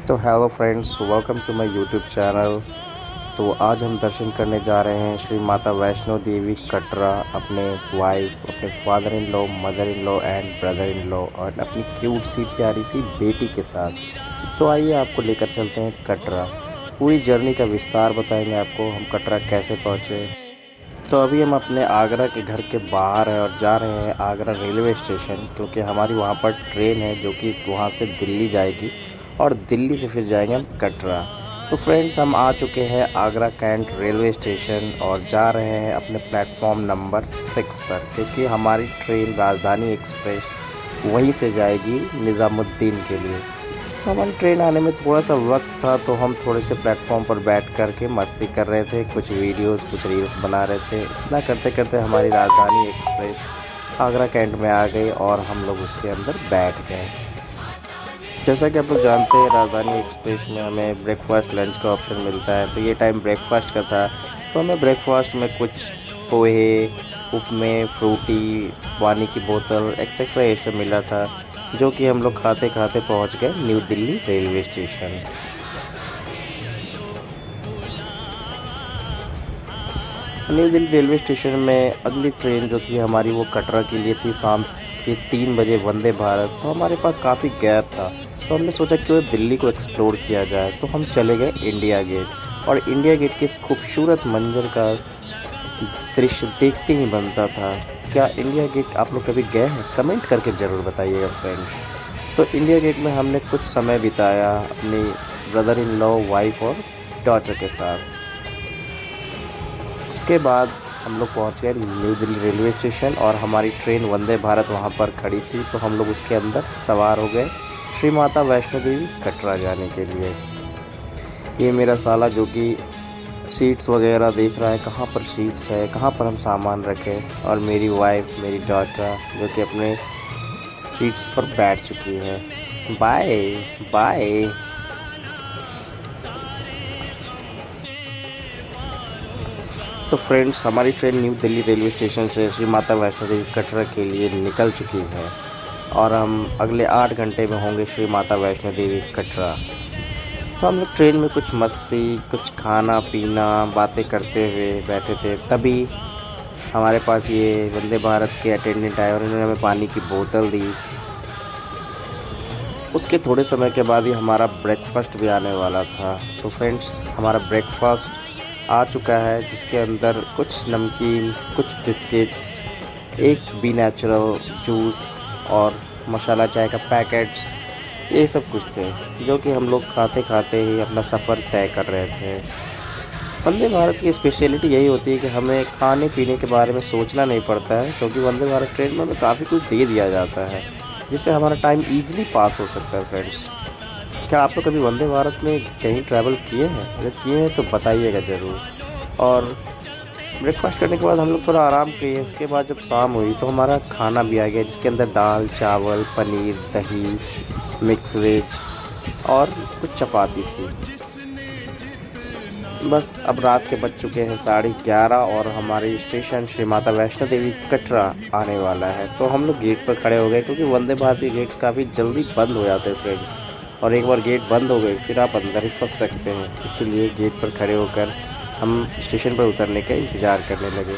तो hello friends, welcome to my YouTube channel. तो आज हम दर्शन करने जा रहे हैं श्री माता वैष्णो देवी कटरा, अपने वाइफ, अपने father in law, mother in law and brother in law और अपनी क्यूट सी प्यारी सी बेटी के साथ। तो आइए आपको लेकर चलते हैं कटरा। पूरी जर्नी का विस्तार बताएंगे आपको, हम कटरा कैसे पहुँचे। तो अभी हम अपने आगरा के घर के बाहर हैं और जा रहे हैं आगरा रेलवे स्टेशन, क्योंकि हमारी वहाँ पर ट्रेन है जो कि वहाँ से दिल्ली जाएगी और दिल्ली से फिर जाएंगे हम कटरा। तो फ्रेंड्स, हम आ चुके हैं आगरा कैंट रेलवे स्टेशन और जा रहे हैं अपने प्लेटफॉर्म नंबर 6 पर, क्योंकि हमारी ट्रेन राजधानी एक्सप्रेस वहीं से जाएगी निज़ामुद्दीन के लिए। तो हमारी ट्रेन आने में थोड़ा सा वक्त था, तो हम थोड़े से प्लेटफॉर्म पर बैठ कर के मस्ती कर रहे थे, कुछ वीडियोस कुछ रील्स बना रहे थे। इतना करते करते हमारी राजधानी एक्सप्रेस आगरा कैंट में आ गई और हम लोग उसके अंदर बैठ गए। जैसा कि आप लोग जानते हैं, राजधानी एक्सप्रेस में हमें ब्रेकफास्ट लंच का ऑप्शन मिलता है। तो ये टाइम ब्रेकफास्ट का था, तो हमें ब्रेकफास्ट में कुछ पोहे, उपमे, फ्रूटी, पानी की बोतल एक्सेट्रा ये सब मिला था, जो कि हम लोग खाते खाते पहुंच गए new Delhi railway station. New Delhi railway station में अगली ट्रेन जो थी हमारी वो कटरा के लिए थी, शाम के 3 बजे वंदे भारत। तो हमारे पास काफ़ी गैप था, तो हमने सोचा क्यों दिल्ली को एक्सप्लोर किया जाए। तो हम चले गए इंडिया गेट, और इंडिया गेट के इस खूबसूरत मंजर का दृश्य देखते ही बनता था। क्या इंडिया गेट आप लोग कभी गए हैं? कमेंट करके ज़रूर बताइएगा फ्रेंड्स। तो इंडिया गेट में हमने कुछ समय बिताया अपनी ब्रदर इन लॉ, वाइफ और डॉटर के साथ। उसके बाद हम लोग पहुँच गए न्यू दिल्ली रेलवे स्टेशन और हमारी ट्रेन वंदे भारत वहाँ पर खड़ी थी, तो हम लोग उसके अंदर सवार हो गए श्री माता वैष्णो देवी कटरा जाने के लिए। ये मेरा साला जो कि सीट्स वगैरह देख रहा है, कहाँ पर सीट्स है, कहाँ पर हम सामान रखें, और मेरी वाइफ, मेरी डॉटर जो कि अपने सीट्स पर बैठ चुकी है। Bye bye. तो फ्रेंड्स, हमारी train new Delhi railway station से श्री माता वैष्णो देवी कटरा के लिए निकल चुकी है और हम अगले 8 घंटे में होंगे श्री माता वैष्णो देवी कटरा। तो हम लोग ट्रेन में कुछ मस्ती, कुछ खाना पीना, बातें करते हुए बैठे थे। तभी हमारे पास ये वंदे भारत के अटेंडेंट आए और उन्होंने हमें पानी की बोतल दी। उसके थोड़े समय के बाद ही हमारा ब्रेकफास्ट भी आने वाला था। तो फ्रेंड्स, हमारा ब्रेकफास्ट आ चुका है, जिसके अंदर कुछ नमकीन, कुछ बिस्किट्स, एक बी नेचुरल जूस और मसाला चाय का पैकेट्स, ये सब कुछ थे, जो कि हम लोग खाते खाते ही अपना सफ़र तय कर रहे थे। वंदे भारत की स्पेशलिटी यही होती है कि हमें खाने पीने के बारे में सोचना नहीं पड़ता है, क्योंकि वंदे भारत ट्रेन में हमें काफ़ी कुछ दे दिया जाता है, जिससे हमारा टाइम ईजिली पास हो सकता है। फ्रेंड्स, क्या आप लोग कभी वंदे भारत में कहीं ट्रैवल किए हैं? अगर किए हैं तो बताइएगा ज़रूर। और ब्रेकफास्ट करने के बाद हम लोग थोड़ा आराम किए। उसके बाद जब शाम हुई तो हमारा खाना भी आ गया, जिसके अंदर दाल, चावल, पनीर, दही, मिक्स वेज और कुछ चपाती थी। बस अब रात के बज चुके हैं 11:30 और हमारी स्टेशन श्री माता वैष्णो देवी कटरा आने वाला है। तो हम लोग गेट पर खड़े हो गए, क्योंकि वंदे भारत के गेट्स काफ़ी जल्दी बंद हो जाते हैं फ्रेंड्स, और एक बार गेट बंद हो गए फिर आप अंदर ही फंस सकते हैं। इसीलिए गेट पर खड़े होकर हम स्टेशन पर उतरने का इंतज़ार करने लगे।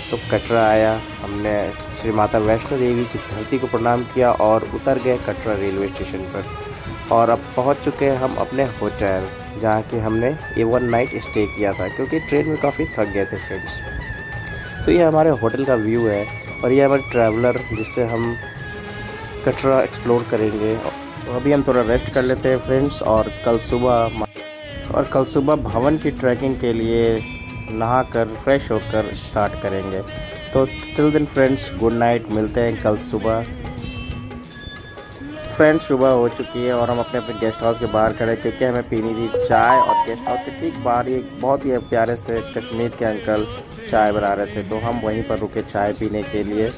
तो कटरा आया, हमने श्री माता वैष्णो देवी की धरती को प्रणाम किया और उतर गए कटरा रेलवे स्टेशन पर। और अब पहुंच चुके हैं हम अपने होटल, जहां कि हमने A1 नाइट स्टे किया था, क्योंकि ट्रेन में काफ़ी थक गए थे फ्रेंड्स। तो ये हमारे होटल का व्यू है और ये हमारे ट्रैवलर, जिससे हम कटरा एक्सप्लोर करेंगे। तो अभी हम थोड़ा रेस्ट कर लेते हैं फ्रेंड्स, और कल सुबह भवन की ट्रैकिंग के लिए नहाकर फ्रेश होकर स्टार्ट करेंगे। तो टिल दिन फ्रेंड्स, गुड नाइट, मिलते हैं कल सुबह। फ्रेंड्स, सुबह हो चुकी है और हम अपने अपने गेस्ट हाउस के बाहर खड़े, क्योंकि हमें पीनी थी चाय, और गेस्ट हाउस के ठीक बाहर एक बहुत ही प्यारे से कश्मीर के अंकल चाय बना रहे थे, तो हम वहीं पर रुके चाय पीने के लिए।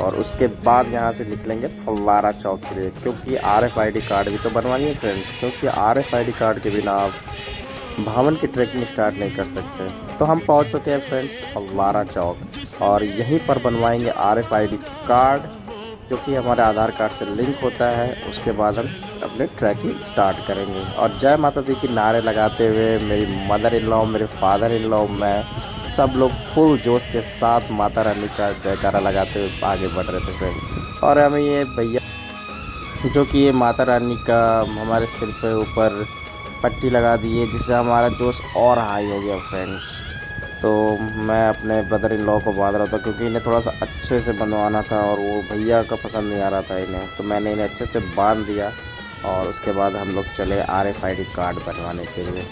और उसके बाद यहाँ से निकलेंगे फव्वारा चौक के लिए, क्योंकि RFID कार्ड भी तो बनवानी है फ्रेंड्स, क्योंकि RFID कार्ड के बिना आप भवन की ट्रैकिंग स्टार्ट नहीं कर सकते। तो हम पहुँच चुके हैं फ्रेंड्स फव्वारा चौक, और यहीं पर बनवाएंगे RFID कार्ड, जो कि हमारे आधार कार्ड से लिंक होता है। उसके बाद हम अपने ट्रैकिंग स्टार्ट करेंगे। और जय माता दी की नारे लगाते हुए मेरी मदर इन लॉ, मेरे फादर इन लॉ, मैं सब लोग फुल जोश के साथ माता रानी का जयकारा लगाते हुए आगे बढ़ रहे थे फ्रेंड। और हमें ये भैया जो कि ये माता रानी का हमारे सिर पे ऊपर पट्टी लगा दी है, जिससे हमारा जोश और हाई हो गया फ्रेंड्स। तो मैं अपने ब्रदर इन लॉ को बांध रहा था, क्योंकि इन्हें थोड़ा सा अच्छे से बंधवाना था और वो भैया का पसंद नहीं आ रहा था इन्हें, तो मैंने इन्हें अच्छे से बांध दिया। और उसके बाद हम लोग चले RFID कार्ड बनवाने के लिए।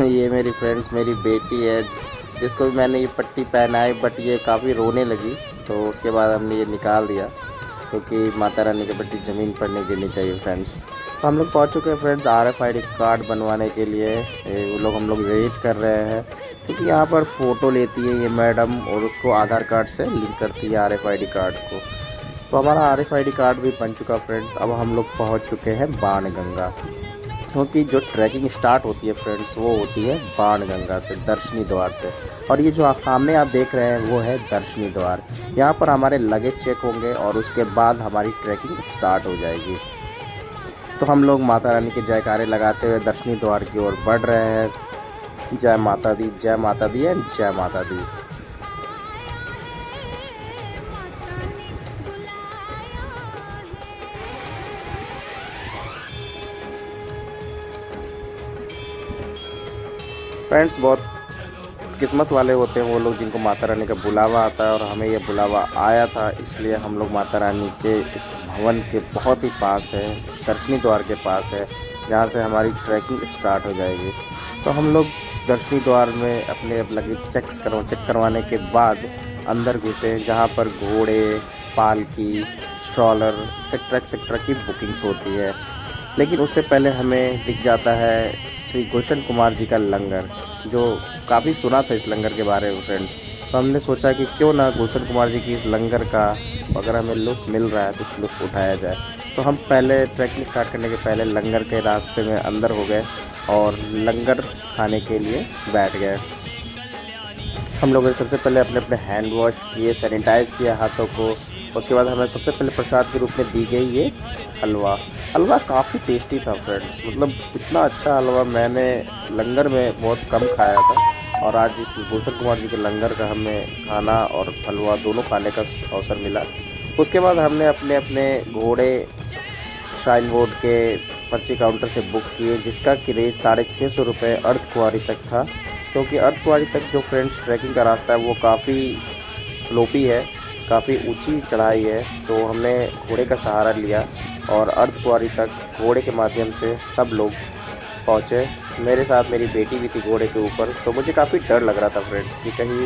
ये मेरी फ्रेंड्स, मेरी बेटी है, जिसको भी मैंने ये पट्टी पहनाई, बट ये काफ़ी रोने लगी, तो उसके बाद हमने ये निकाल दिया, क्योंकि माता रानी की पट्टी ज़मीन पर नहीं गिरनी चाहिए फ्रेंड्स। तो हम लोग पहुँच चुके हैं फ्रेंड्स RFID कार्ड बनवाने के लिए। वो हम लोग वेट कर रहे हैं, क्योंकि यहाँ पर फ़ोटो लेती है ये मैडम और उसको आधार कार्ड से लिंक करती है RFID कार्ड को। तो हमारा RFID कार्ड भी बन चुका फ्रेंड्स। अब हम लोग पहुँच चुके हैं बाणगंगा, क्योंकि जो ट्रैकिंग स्टार्ट होती है फ्रेंड्स वो होती है बाणगंगा से, दर्शनी द्वार से। और ये जो सामने आप देख रहे हैं वो है दर्शनी द्वार। यहाँ पर हमारे लगेज चेक होंगे और उसके बाद हमारी ट्रैकिंग स्टार्ट हो जाएगी। तो हम लोग माता रानी के जयकारे लगाते हुए दर्शनी द्वार की ओर बढ़ रहे हैं। जय माता दी, जय माता दी एंड जय माता दी। फ्रेंड्स, बहुत किस्मत वाले होते हैं वो लोग जिनको माता रानी का बुलावा आता है, और हमें ये बुलावा आया था, इसलिए हम लोग माता रानी के इस भवन के बहुत ही पास है, इस दर्शनी द्वार के पास है, जहाँ से हमारी ट्रैकिंग स्टार्ट हो जाएगी। तो हम लोग दर्शनी द्वार में अपने लगेज चेक करवाने के बाद अंदर घुसे, जहाँ पर घोड़े, पालकी, स्ट्रॉलर एक्सेट्रा की बुकिंग्स होती है। लेकिन उससे पहले हमें दिख जाता है श्री गुलशन कुमार जी का लंगर, जो काफ़ी सुना था इस लंगर के बारे में फ्रेंड्स। तो हमने सोचा कि क्यों ना गुलशन कुमार जी की इस लंगर का अगर हमें लुत्फ़ मिल रहा है तो इस लुत्फ़ उठाया जाए। तो हम पहले ट्रैकिंग स्टार्ट करने के पहले लंगर के रास्ते में अंदर हो गए और लंगर खाने के लिए बैठ गए। हम लोगों ने सबसे पहले अपने अपने हैंड वॉश किए, सैनिटाइज़ किया हाथों को। उसके बाद हमें सबसे पहले प्रसाद के रूप में दी गई ये हलवा काफ़ी टेस्टी था फ्रेंड्स। मतलब इतना अच्छा हलवा मैंने लंगर में बहुत कम खाया था, और आज इस गुलशन कुमार जी के लंगर का हमें खाना और हलवा दोनों खाने का अवसर मिला। उसके बाद हमने अपने अपने घोड़े श्राइन बोर्ड के पर्ची काउंटर से बुक किए, जिसका कि रेट 650 रुपये अर्धकुंवारी तक था। क्योंकि अर्धकुंवारी तक जो फ्रेंड्स ट्रैकिंग का रास्ता है वो काफ़ी स्लोपी है, काफ़ी ऊंची चढ़ाई है, तो हमने घोड़े का सहारा लिया और अर्धकुंवारी तक घोड़े के माध्यम से सब लोग पहुँचे। मेरे साथ मेरी बेटी भी थी घोड़े के ऊपर, तो मुझे काफ़ी डर लग रहा था फ्रेंड्स कि कहीं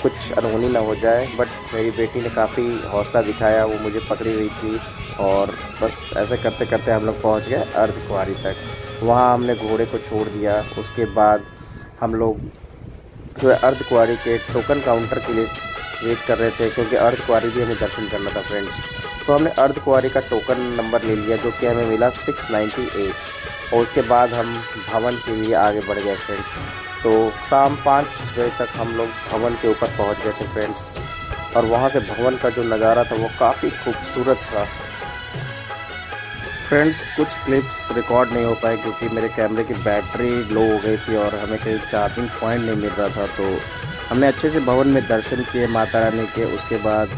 कुछ अनहोनी ना हो जाए, बट मेरी बेटी ने काफ़ी हौसला दिखाया, वो मुझे पकड़ी हुई थी और बस ऐसे करते करते हम लोग पहुँच गए अर्धकुंवारी तक। वहाँ हमने घोड़े को छोड़ दिया। उसके बाद हम लोग जो है अर्धकुंवारी के टोकन काउंटर के लिए वेट कर रहे थे, क्योंकि अर्धकुंवारी भी हमें दर्शन करना था फ्रेंड्स। तो हमने अर्धकुंवारी का टोकन नंबर ले लिया, जो कि हमें मिला 698, और उसके बाद हम भवन के लिए आगे बढ़ गए फ्रेंड्स। तो शाम 5 बजे तक हम लोग भवन के ऊपर पहुंच गए थे फ्रेंड्स, और वहां से भवन का जो नज़ारा था वो काफ़ी खूबसूरत था फ्रेंड्स। कुछ क्लिप्स रिकॉर्ड नहीं हो पाए क्योंकि मेरे कैमरे की बैटरी लो हो गई थी और हमें कहीं चार्जिंग पॉइंट नहीं मिल रहा था। तो हमने अच्छे से भवन में दर्शन किए माता रानी के, उसके बाद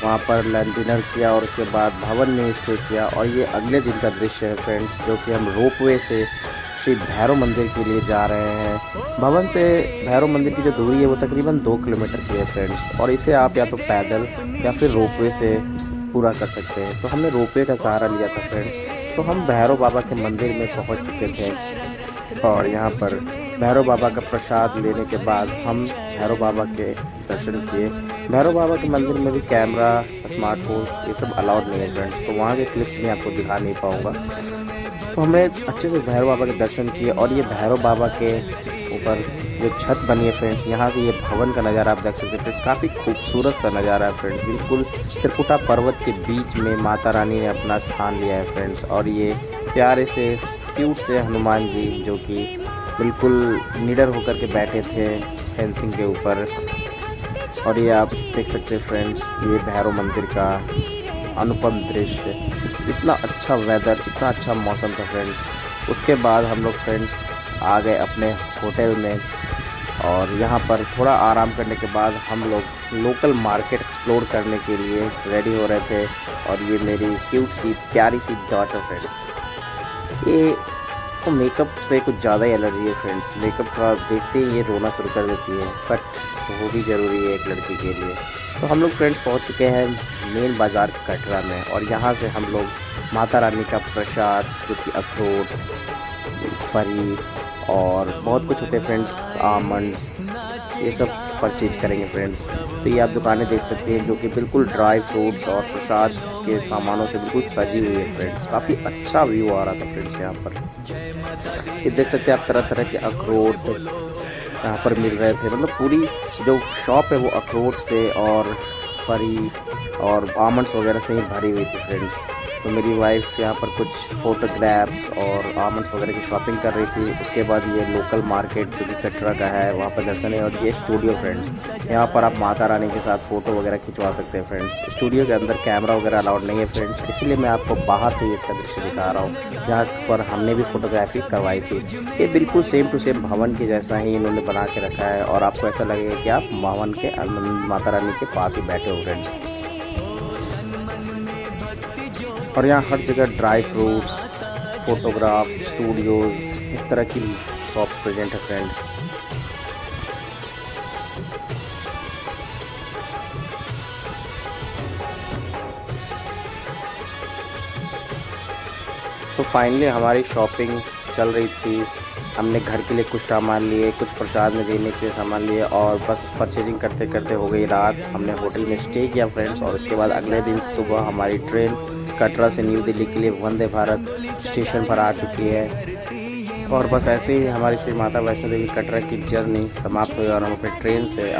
वहाँ पर लंच डिनर किया और उसके बाद भवन में स्टे किया। और ये अगले दिन का दृश्य है फ्रेंड्स, जो कि हम रोपवे से श्री भैरव मंदिर के लिए जा रहे हैं। भवन से भैरव मंदिर की जो दूरी है वो तकरीबन 2 किलोमीटर की है फ्रेंड्स, और इसे आप या तो पैदल या फिर रोपवे से पूरा कर सकते हैं। तो हमने रोपवे का सहारा लिया था फ्रेंड्स। तो हम भैरव बाबा के मंदिर में पहुंच चुके थे, और यहाँ पर भैरव बाबा का प्रसाद लेने के बाद हम भैरव बाबा के दर्शन किए। भैरव बाबा के मंदिर में भी कैमरा, स्मार्टफोन ये सब अलाउड नहीं है फ्रेंड्स, तो वहाँ के क्लिप्स मैं आपको दिखा नहीं पाऊँगा। तो हमने अच्छे से भैरव बाबा के दर्शन किए, और ये भैरव बाबा के ऊपर जो छत बनी है फ्रेंड्स, यहाँ से ये भवन का नज़ारा आप देख सकते हैं फ्रेंड्स। काफ़ी खूबसूरत सा नज़ारा है फ्रेंड्स, बिल्कुल त्रिकुटा पर्वत के बीच में माता रानी ने अपना स्थान लिया है फ्रेंड्स। और ये प्यारे से क्यूट से हनुमान जी जो कि बिल्कुल निडर होकर के बैठे थे फेंसिंग के ऊपर। और ये आप देख सकते हैं फ्रेंड्स, ये भैरव मंदिर का अनुपम दृश्य। इतना अच्छा वेदर, इतना अच्छा मौसम था फ्रेंड्स। उसके बाद हम लोग फ्रेंड्स आ गए अपने होटल में और यहाँ पर थोड़ा आराम करने के बाद हम लोग लोकल मार्केट एक्सप्लोर करने के लिए रेडी हो रहे थे। और ये मेरी क्यूट सी प्यारी सी डॉटर फ्रेंड्स, ये तो मेकअप से कुछ ज़्यादा ही एलर्जी है फ्रेंड्स। मेकअप का देखते ही ये रोना शुरू कर देती है, बट वो भी ज़रूरी है एक लड़की के लिए। तो हम लोग फ्रेंड्स पहुंच चुके हैं मेन बाज़ार कटरा में और यहाँ से हम लोग माता रानी का प्रसाद जो कि अखरोट, फरी और बहुत कुछ होते हैं फ्रेंड्स, आमंड्स, ये सब परचेज करेंगे फ्रेंड्स। तो ये आप दुकानें देख सकते हैं जो कि बिल्कुल ड्राई फ्रूट्स और प्रसाद के सामानों से बिल्कुल सजी हुई है फ्रेंड्स। काफ़ी अच्छा व्यू आ रहा था फ्रेंड्स यहाँ पर। ये देख सकते हैं आप, तरह तरह के अखरोट यहाँ पर मिल रहे थे। मतलब पूरी जो शॉप है वो अखरोट से और फरी और आमंड्स वगैरह से ही भरी हुई थी फ्रेंड्स। तो मेरी वाइफ यहाँ पर कुछ फ़ोटोग्राफ्स और आमंड्स वगैरह की शॉपिंग कर रही थी। उसके बाद ये लोकल मार्केट जो कि कटरा का है वहाँ पर दर्शन है। और ये स्टूडियो फ्रेंड्स, यहाँ पर आप माता रानी के साथ फ़ोटो वगैरह खिंचवा सकते हैं फ्रेंड्स। स्टूडियो के अंदर कैमरा वगैरह अलाउड नहीं है फ्रेंड्स, इसीलिए मैं आपको बाहर से ही इसका दृश्य दिखा रहा हूँ। यहाँ पर हमने भी फ़ोटोग्राफी करवाई थी। ये बिल्कुल सेम टू सेम भवन के जैसा ही इन्होंने बना के रखा है और आपको ऐसा लगेगा कि आप भवन के माता रानी के पास ही बैठे हो फ्रेंड्स। और यहाँ हर जगह ड्राई फ्रूट्स, फोटोग्राफ्स, स्टूडियोज़, इस तरह की शॉप प्रेजेंट है फ्रेंड्स। तो फाइनली हमारी शॉपिंग चल रही थी। हमने घर के लिए कुछ सामान लिए, कुछ प्रसाद में देने के सामान लिए और बस परचेजिंग करते करते हो गई रात। हमने होटल में स्टे किया फ्रेंड्स और उसके बाद अगले दिन सुबह हमारी ट्रेन कटरा से न्यू दिल्ली के लिए वंदे भारत स्टेशन पर आ चुकी है। और बस ऐसे ही हमारी श्री माता वैष्णो देवी कटरा की जर्नी समाप्त हुई और हम अपने ट्रेन से